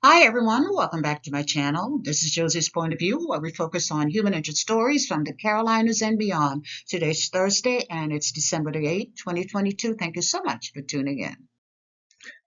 Hi everyone, welcome back to my channel. This is Josie's Point of View, where we focus on human interest stories from the Carolinas and beyond. Today's Thursday and it's December the 8th, 2022. Thank you so much for tuning in.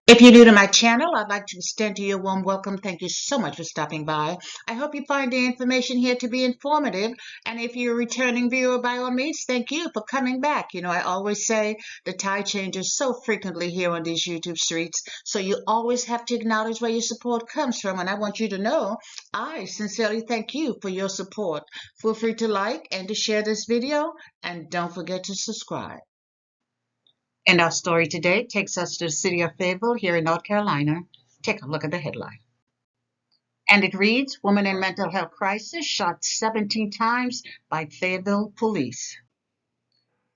If you're new to my channel, I'd like to extend to you a warm welcome. Thank you so much for stopping by. I hope you find the information here to be informative. And if you're a returning viewer, by all means, thank you for coming back. You know, I always say the tide changes so frequently here on these YouTube streets. So you always have to acknowledge where your support comes from. And I want you to know, I sincerely thank you for your support. Feel free to like and to share this video. And don't forget to subscribe. And our story today takes us to the city of Fayetteville here in North Carolina. Take a look at the headline. And it reads, Woman in Mental Health Crisis Shot 17 Times by Fayetteville Police.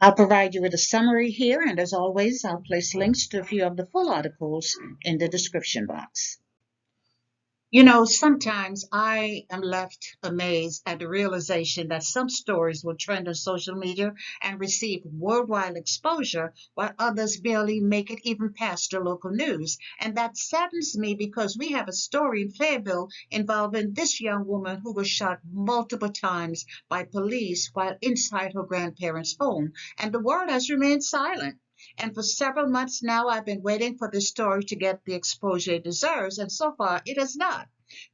I'll provide you with a summary here, and as always, I'll place links to a few of the full articles in the description box. You know, sometimes I am left amazed at the realization that some stories will trend on social media and receive worldwide exposure, while others barely make it even past the local news. And that saddens me because we have a story in Fayetteville involving this young woman who was shot multiple times by police while inside her grandparents' home, and the world has remained silent. And for several months now, I've been waiting for this story to get the exposure it deserves, and so far it has not.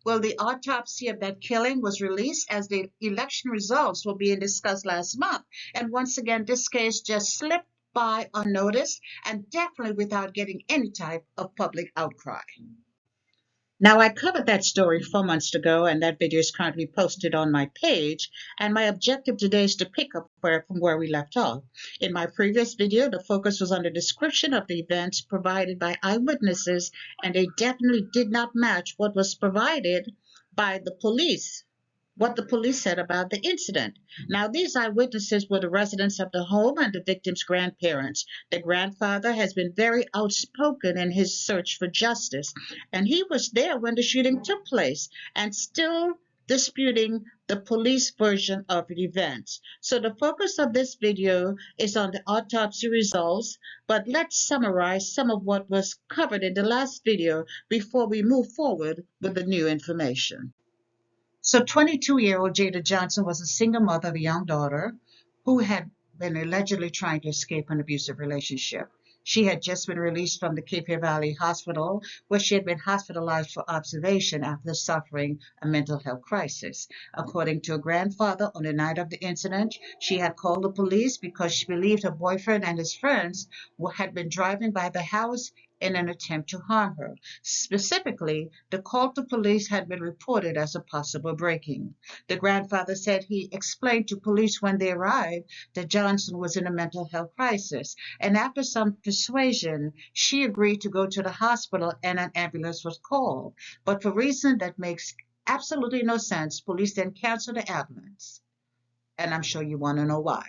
Well, the autopsy of that killing was released as the election results were being discussed last month. And once again, this case just slipped by unnoticed and definitely without getting any type of public outcry. Now, I covered that story 4 months ago, and that video is currently posted on my page. And my objective today is to pick up from where we left off. In my previous video, the focus was on the description of the events provided by eyewitnesses, and they definitely did not match what was provided by the police. What the police said about the incident. Now, these eyewitnesses were the residents of the home and the victim's grandparents. The grandfather has been very outspoken in his search for justice, and he was there when the shooting took place and still disputing the police version of the events. So the focus of this video is on the autopsy results, but let's summarize some of what was covered in the last video before we move forward with the new information. So 22-year-old Jada Johnson was a single mother of a young daughter who had been allegedly trying to escape an abusive relationship. She had just been released from the Cape Valley Hospital, where she had been hospitalized for observation after suffering a mental health crisis. According to her grandfather, on the night of the incident, she had called the police because she believed her boyfriend and his friends had been driving by the house in an attempt to harm her. Specifically, the call to police had been reported as a possible break-in. The grandfather said he explained to police when they arrived that Johnson was in a mental health crisis, and after some persuasion, she agreed to go to the hospital and an ambulance was called. But for reasons that makes absolutely no sense, police then canceled the ambulance. And I'm sure you want to know why.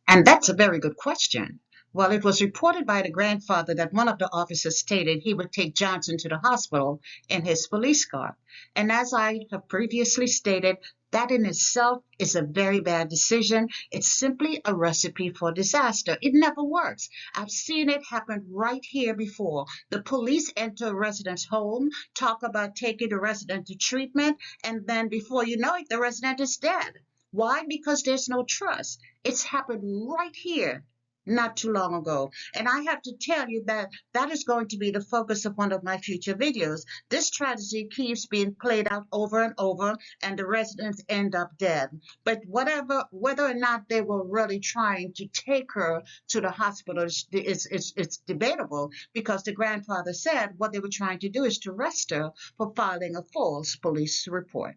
And that's a very good question. Well, it was reported by the grandfather that one of the officers stated he would take Johnson to the hospital in his police car. And as I have previously stated, that in itself is a very bad decision. It's simply a recipe for disaster. It never works. I've seen it happen right here before. The police enter a resident's home, talk about taking the resident to treatment, and then before you know it, the resident is dead. Why? Because there's no trust. It's happened right here not too long ago. And I have to tell you that that is going to be the focus of one of my future videos. This tragedy keeps being played out over and over, and the residents end up dead. But whether or not they were really trying to take her to the hospital it's debatable, because the grandfather said what they were trying to do is to arrest her for filing a false police report.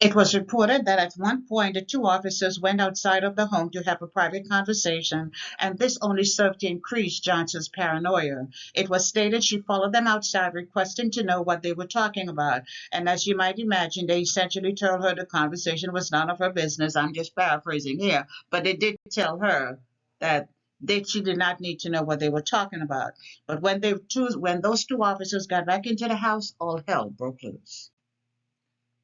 It was reported that at one point the two officers went outside of the home to have a private conversation, and this only served to increase Johnson's paranoia. It was stated she followed them outside, requesting to know what they were talking about. And as you might imagine, they essentially told her the conversation was none of her business. I'm just paraphrasing here, but they did tell her that she did not need to know what they were talking about. But when those two officers got back into the house, all hell broke loose.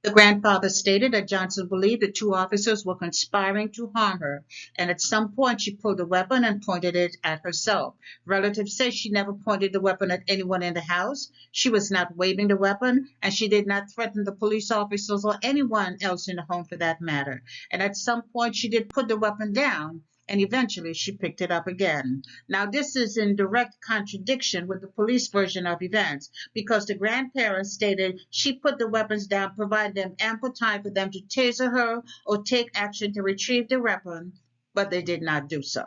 The grandfather stated that Johnson believed the two officers were conspiring to harm her, and at some point she pulled a weapon and pointed it at herself. Relatives say she never pointed the weapon at anyone in the house. She was not waving the weapon, and she did not threaten the police officers or anyone else in the home for that matter. And at some point she did put the weapon down, and eventually she picked it up again. Now, this is in direct contradiction with the police version of events because the grandparents stated she put the weapons down, provided them ample time for them to taser her or take action to retrieve the weapon, but they did not do so.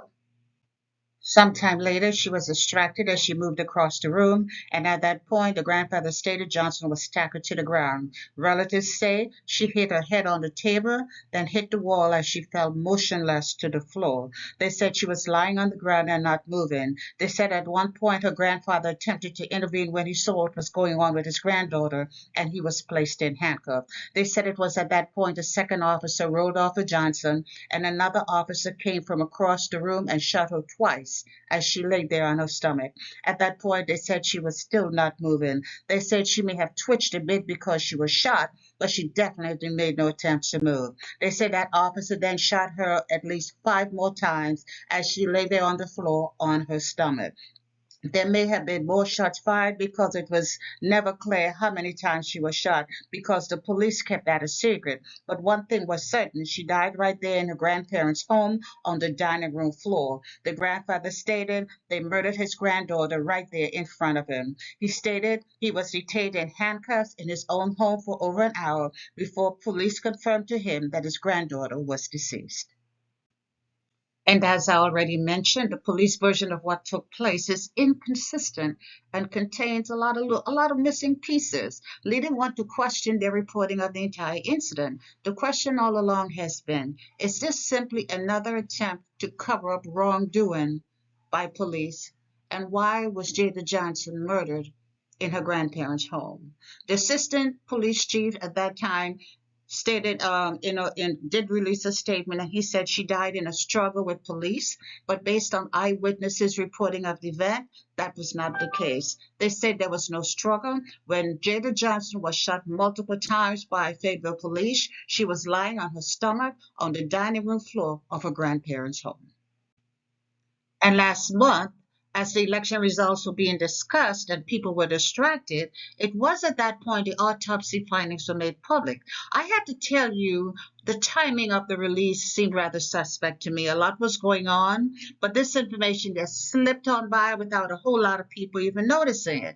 Sometime later, she was distracted as she moved across the room, and at that point, the grandfather stated Johnson was tackled to the ground. Relatives say she hit her head on the table, then hit the wall as she fell motionless to the floor. They said she was lying on the ground and not moving. They said at one point her grandfather attempted to intervene when he saw what was going on with his granddaughter, and he was placed in handcuffs. They said it was at that point a second officer rolled off of Johnson, and another officer came from across the room and shot her twice as she lay there on her stomach. At that point, they said she was still not moving. They said she may have twitched a bit because she was shot, but she definitely made no attempts to move. They said that officer then shot her at least 5 more times as she lay there on the floor on her stomach. There may have been more shots fired because it was never clear how many times she was shot because the police kept that a secret. But one thing was certain, she died right there in her grandparents' home on the dining room floor. The grandfather stated they murdered his granddaughter right there in front of him. He stated he was detained in handcuffs in his own home for over an hour before police confirmed to him that his granddaughter was deceased. And as I already mentioned, the police version of what took place is inconsistent and contains a lot of missing pieces, leading one to question their reporting of the entire incident. The question all along has been, is this simply another attempt to cover up wrongdoing by police? And why was Jada Johnson murdered in her grandparents' home? The assistant police chief at that time stated, did release a statement, and he said she died in a struggle with police, but based on eyewitnesses reporting of the event, that was not the case. They said there was no struggle. When Jada Johnson was shot multiple times by Fayetteville police, she was lying on her stomach on the dining room floor of her grandparents' home. And last month, as the election results were being discussed and people were distracted, it was at that point the autopsy findings were made public. I have to tell you, the timing of the release seemed rather suspect to me. A lot was going on, but this information just slipped on by without a whole lot of people even noticing it.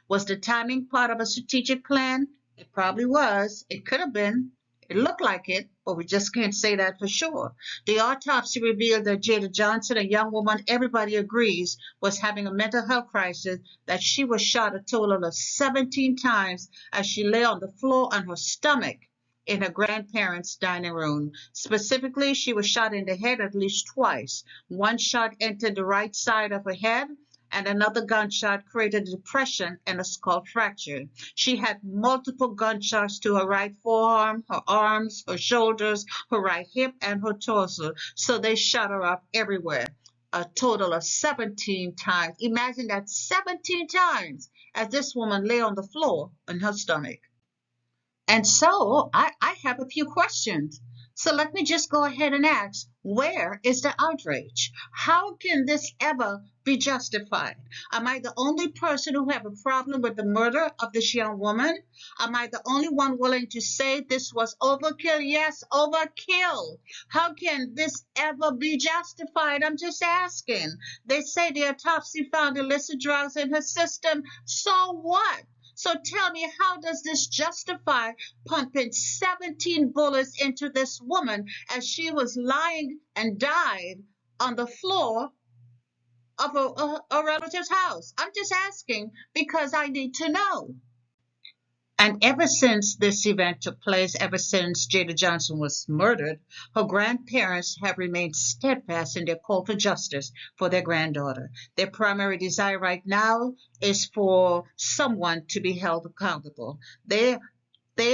Was the timing part of a strategic plan? It probably was. It could have been. It looked like it, but we just can't say that for sure. The autopsy revealed that Jada Johnson, a young woman everybody agrees was having a mental health crisis, that she was shot a total of 17 times as she lay on the floor on her stomach in her grandparents' dining room. Specifically, she was shot in the head at least twice. One shot entered the right side of her head, and another gunshot created a depression and a skull fracture. She had multiple gunshots to her right forearm, her arms, her shoulders, her right hip, and her torso. So they shot her up everywhere. A total of 17 times. Imagine that 17 times as this woman lay on the floor on her stomach. And so I have a few questions. So let me just go ahead and ask, where is the outrage? How can this ever be justified? Am I the only person who have a problem with the murder of this young woman? Am I the only one willing to say this was overkill? Yes, overkill. How can this ever be justified? I'm just asking. They say the autopsy found illicit drugs in her system. So what? So tell me, how does this justify pumping 17 bullets into this woman as she was lying and died on the floor of a relative's house? I'm just asking because I need to know. And ever since this event took place, ever since Jada Johnson was murdered, her grandparents have remained steadfast in their call for justice for their granddaughter. Their primary desire right now is for someone to be held accountable. They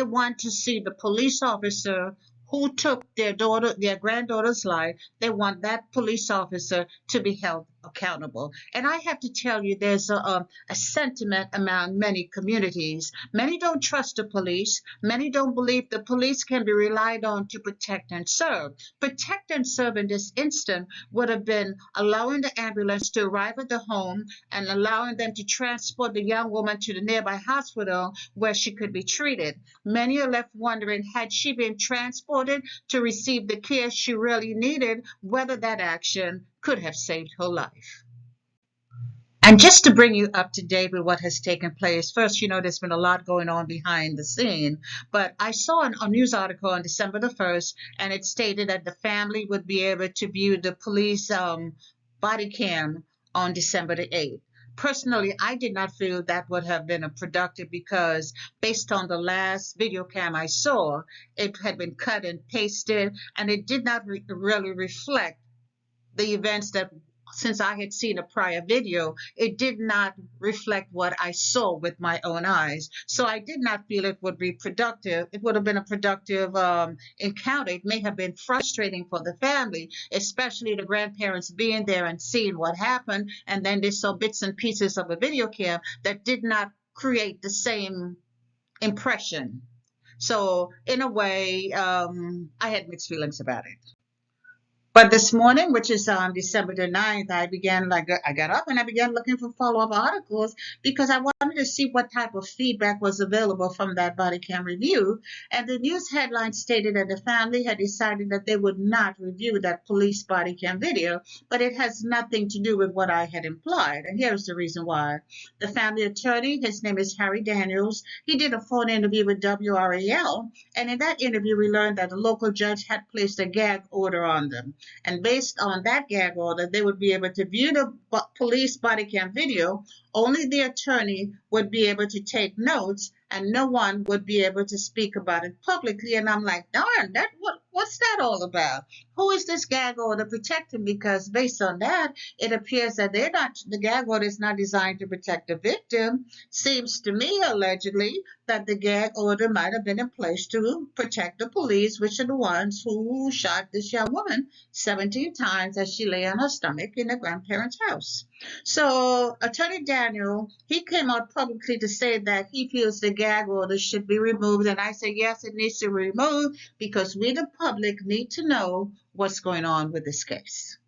want to see the police officer who took their granddaughter's life. They want that police officer to be held accountable. And I have to tell you, there's a sentiment among many communities. Many don't trust the police. Many don't believe the police can be relied on to protect and serve. Protect and serve in this instant would have been allowing the ambulance to arrive at the home and allowing them to transport the young woman to the nearby hospital where she could be treated. Many are left wondering, had she been transported to receive the care she really needed, whether that action could have saved her life. And just to bring you up to date with what has taken place, first, there's been a lot going on behind the scene, but I saw a news article on December the 1st, and it stated that the family would be able to view the police body cam on December the 8th. Personally, I did not feel that would have been a productive because based on the last video cam I saw, it had been cut and pasted, and it did not really reflect the events that, since I had seen a prior video, it did not reflect what I saw with my own eyes. So I did not feel it would be productive. It would have been a productive encounter. It may have been frustrating for the family, especially the grandparents being there and seeing what happened. And then they saw bits and pieces of a video cam that did not create the same impression. So in a way, I had mixed feelings about it. But this morning, which is December the 9th, I got up and I began looking for follow-up articles because I wanted to see what type of feedback was available from that body cam review. And the news headline stated that the family had decided that they would not review that police body cam video, but it has nothing to do with what I had implied. And here's the reason why. The family attorney, his name is Harry Daniels, he did a phone interview with WRAL, and in that interview we learned that the local judge had placed a gag order on them. And based on that gag order, they would be able to view the police body cam video. Only the attorney would be able to take notes, and no one would be able to speak about it publicly. And I'm like, darn, what's that all about? Who is this gag order protecting? Because based on that, it appears that the gag order is not designed to protect the victim. Seems to me, allegedly, that the gag order might have been in place to protect the police, which are the ones who shot this young woman 17 times as she lay on her stomach in her grandparents' house. So Attorney Daniel, he came out publicly to say that he feels the gag order should be removed. And I say, yes, it needs to be removed because we, the public, need to know what's going on with this case.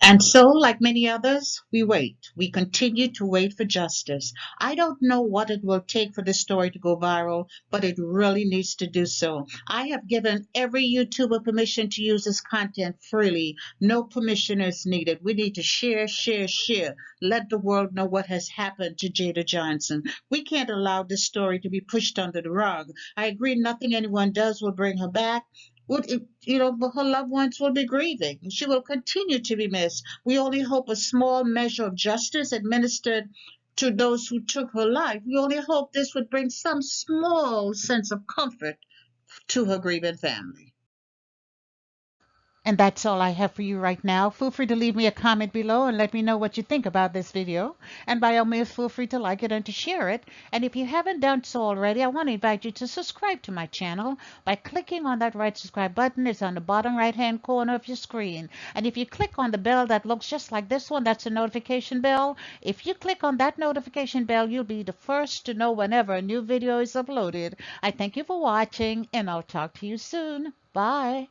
And so, like many others, we wait. We continue to wait for justice. I don't know what it will take for this story to go viral, but it really needs to do so. I have given every YouTuber permission to use this content freely. No permission is needed. We need to share, share, share. Let the world know what has happened to Jada Johnson. We can't allow this story to be pushed under the rug. I agree nothing anyone does will bring her back. But her loved ones will be grieving. She will continue to be missed. We only hope a small measure of justice administered to those who took her life. We only hope this would bring some small sense of comfort to her grieving family. And that's all I have for you right now. Feel free to leave me a comment below and let me know what you think about this video. And by all means, feel free to like it and to share it. And if you haven't done so already, I want to invite you to subscribe to my channel by clicking on that right subscribe button. It's on the bottom right-hand corner of your screen. And if you click on the bell that looks just like this one, that's a notification bell. If you click on that notification bell, you'll be the first to know whenever a new video is uploaded. I thank you for watching, and I'll talk to you soon. Bye.